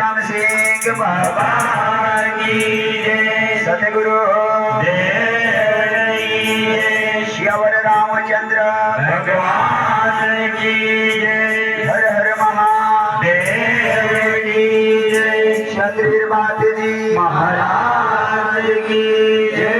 राम सिंह भगवान की जय। सतगुरु देव की जय। श्यावर रामचंद्र भगवान की जय। हर हर महादेव की जय। क्षत्रिय बात जी महाराज की जय।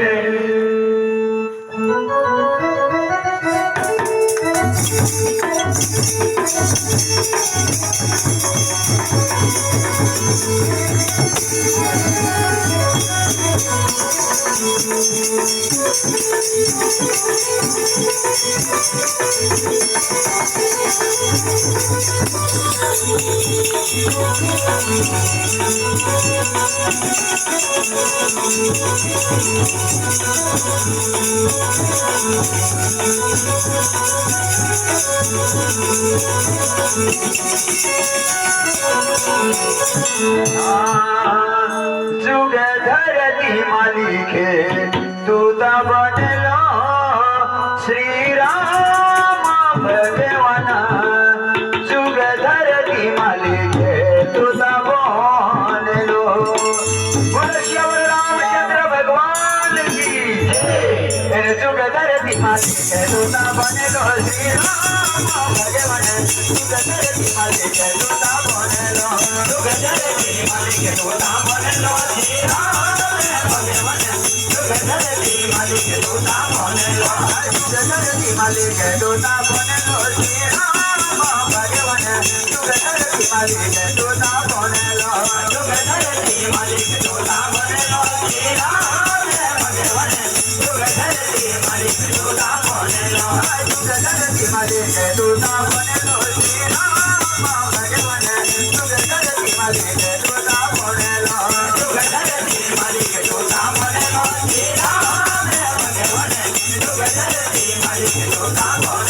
जुग धरती मालिके तुदा बनलो श्री राम भगवान। जुग धरती मालिके तुदा बनलो। बोलो श्यावर रामचंद्र भगवान की जय। जुग धरती मालिके तुदा बनलो श्री राम भगवान। जुग धरती मालिके तुदा बनलो। जुग धरती मालिके तुदा बनलो श्री राम भगवान। जुग धरती मालिके तुदा बनलो। जुग धरती मालिके तुदा बनलो श्री राम भगवान। जुग धरती मालिके तुदा बनलो। जुग धरती मालिके तुदा बनलो श्री राम भगवान। जुग धरती मालिके तुदा बनलो। जुग धरती मालिके तुदा बनलो श्री राम भगवान। जुग धरती मालिके तुदा बनलो। जुग धरती मालिके तुदा बनलो श्री राम भगवान। जुग धरती मालिके तुदा बनलो।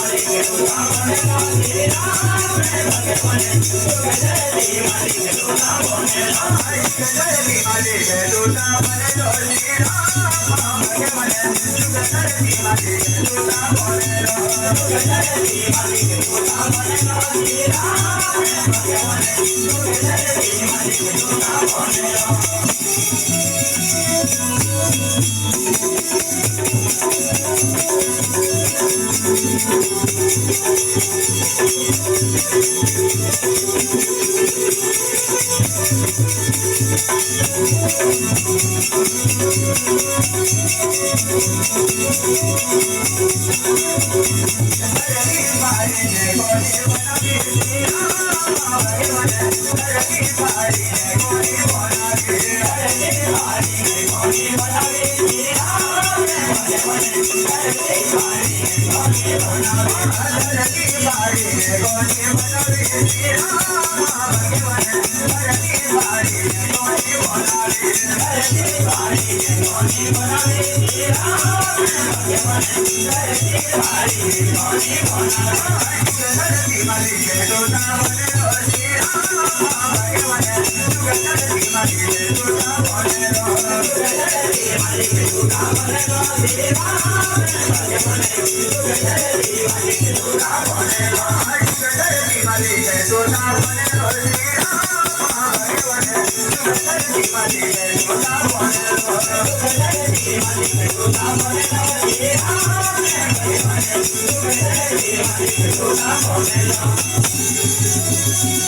Thank you.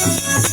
Thank you.